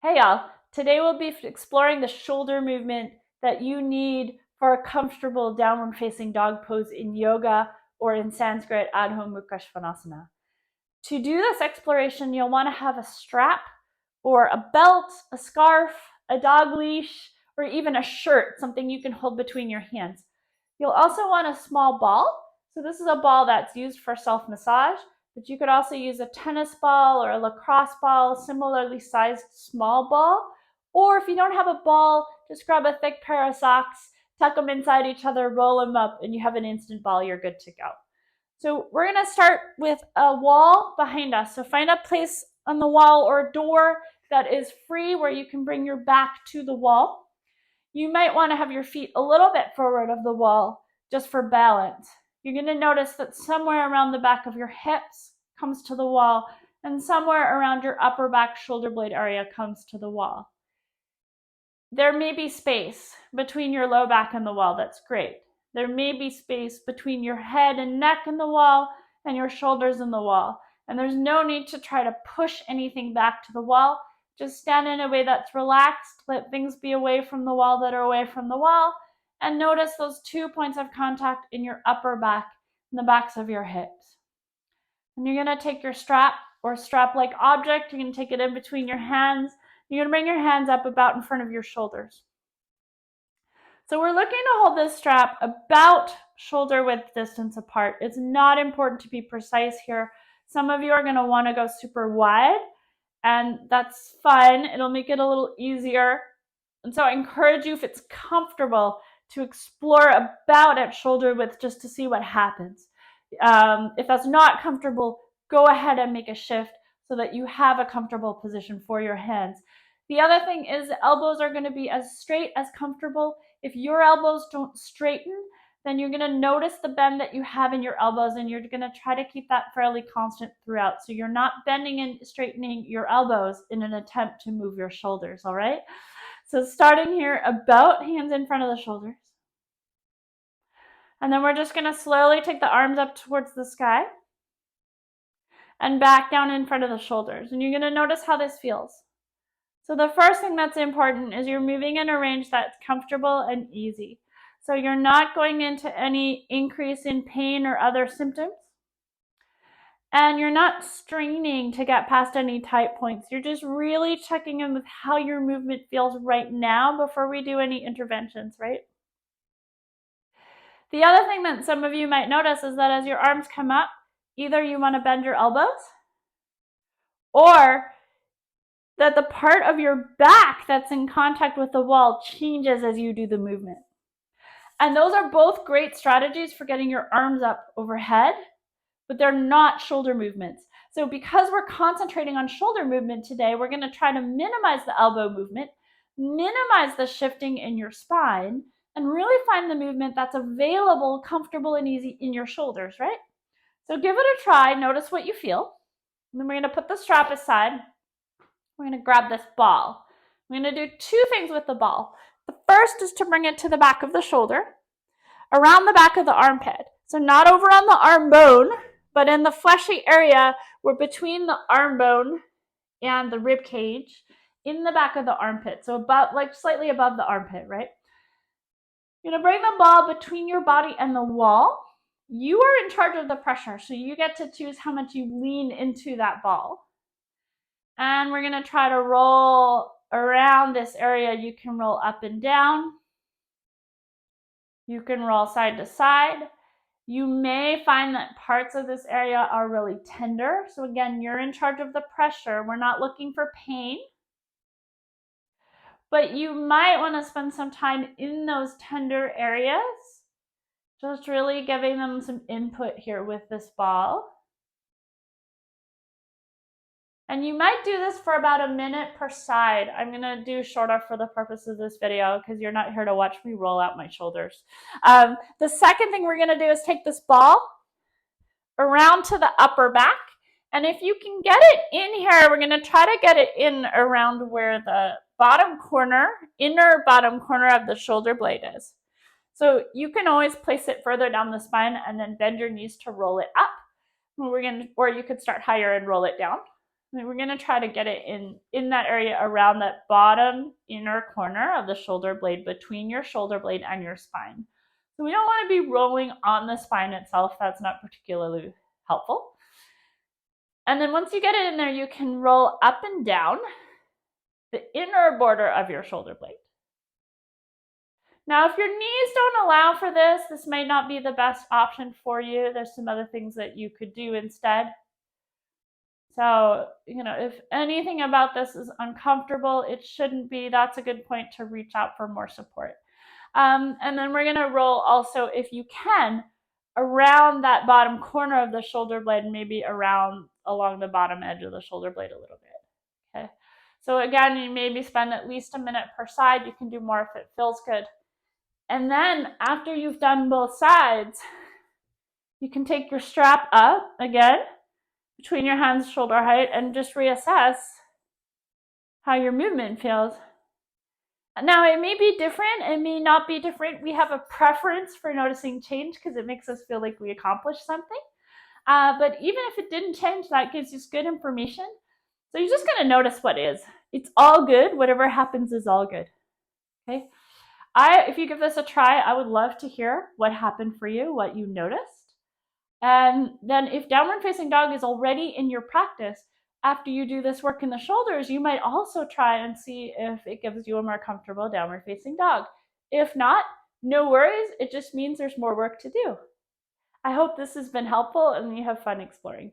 Hey y'all, today we'll be exploring the shoulder movement that you need for a comfortable downward facing dog pose in yoga or in Sanskrit, Adho Mukha Svanasana. To do this exploration, you'll want to have a strap or a belt, a scarf, a dog leash, or even a shirt, something you can hold between your hands. You'll also want a small ball. So this is a ball that's used for self-massage, but you could also use a tennis ball or a lacrosse ball, similarly sized small ball. Or if you don't have a ball, just grab a thick pair of socks, tuck them inside each other, roll them up, and you have an instant ball. You're good to go. So we're going to start with a wall behind us. So find a place on the wall or a door that is free where you can bring your back to the wall. You might want to have your feet a little bit forward of the wall just for balance. You're going to notice that somewhere around the back of your hips comes to the wall and somewhere around your upper back shoulder blade area comes to the wall. There may be space between your low back and the wall. That's great. There may be space between your head and neck and the wall and your shoulders and the wall. And there's no need to try to push anything back to the wall. Just stand in a way that's relaxed. Let things be away from the wall that are away from the wall. And notice those 2 points of contact in your upper back and the backs of your hips. And you're going to take your strap or strap-like object. You're going to take it in between your hands. You're going to bring your hands up about in front of your shoulders. So we're looking to hold this strap about shoulder width distance apart. It's not important to be precise here. Some of you are going to want to go super wide, and that's fine. It'll make it a little easier. And so I encourage you, if it's comfortable, to explore about at shoulder width just to see what happens. If that's not comfortable, go ahead and make a shift so that you have a comfortable position for your hands. The other thing is the elbows are going to be as straight as comfortable. If your elbows don't straighten, then you're going to notice the bend that you have in your elbows, and you're going to try to keep that fairly constant throughout. So you're not bending and straightening your elbows in an attempt to move your shoulders, all right? So starting here, about hands in front of the shoulders. And then we're just going to slowly take the arms up towards the sky and back down in front of the shoulders. And you're going to notice how this feels. So the first thing that's important is you're moving in a range that's comfortable and easy. So you're not going into any increase in pain or other symptoms. And you're not straining to get past any tight points. You're just really checking in with how your movement feels right now before we do any interventions, right? The other thing that some of you might notice is that as your arms come up, either you want to bend your elbows or that the part of your back that's in contact with the wall changes as you do the movement. And those are both great strategies for getting your arms up overhead, but they're not shoulder movements. So because we're concentrating on shoulder movement today, we're going to try to minimize the elbow movement, minimize the shifting in your spine, and really find the movement that's available, comfortable, and easy in your shoulders, right? So give it a try. Notice what you feel. And then we're going to put the strap aside. We're going to grab this ball. I'm going to do two things with the ball. The first is to bring it to the back of the shoulder, around the back of the armpit. So not over on the arm bone, but in the fleshy area where between the arm bone and the rib cage, in the back of the armpit. So about like slightly above the armpit, right? You're going to bring the ball between your body and the wall. You are in charge of the pressure, so you get to choose how much you lean into that ball. And we're going to try to roll around this area. You can roll up and down. You can roll side to side. You may find that parts of this area are really tender. So again, you're in charge of the pressure. We're not looking for pain. But you might want to spend some time in those tender areas, just really giving them some input here with this ball. And you might do this for about a minute per side. I'm going to do shorter for the purpose of this video because you're not here to watch me roll out my shoulders. The second thing we're going to do is take this ball around to the upper back. And if you can get it in here, we're going to try to get it in around where the bottom corner, inner bottom corner of the shoulder blade is. So you can always place it further down the spine and then bend your knees to roll it up. Or you could start higher and roll it down. We're going to try to get it in that area around that bottom inner corner of the shoulder blade, between your shoulder blade and your spine. So we don't want to be rolling on the spine itself. That's not particularly helpful. And then once you get it in there, you can roll up and down the inner border of your shoulder blade. Now, if your knees don't allow for this, this might not be the best option for you. There's some other things that you could do instead. So, if anything about this is uncomfortable, it shouldn't be. That's a good point to reach out for more support. And then we're going to roll also, if you can, around that bottom corner of the shoulder blade, maybe along the bottom edge of the shoulder blade a little bit. Okay. So again, you maybe spend at least a minute per side. You can do more if it feels good. And then after you've done both sides, you can take your strap up again between your hands, shoulder height, and just reassess how your movement feels. Now, it may be different, it may not be different. We have a preference for noticing change because it makes us feel like we accomplished something. But even if it didn't change, that gives us good information. So you're just going to notice what is. It's all good. Whatever happens is all good. Okay. If you give this a try, I would love to hear what happened for you, what you noticed. And then if downward facing dog is already in your practice, after you do this work in the shoulders, you might also try and see if it gives you a more comfortable downward facing dog. If not, no worries. It just means there's more work to do. I hope this has been helpful and you have fun exploring.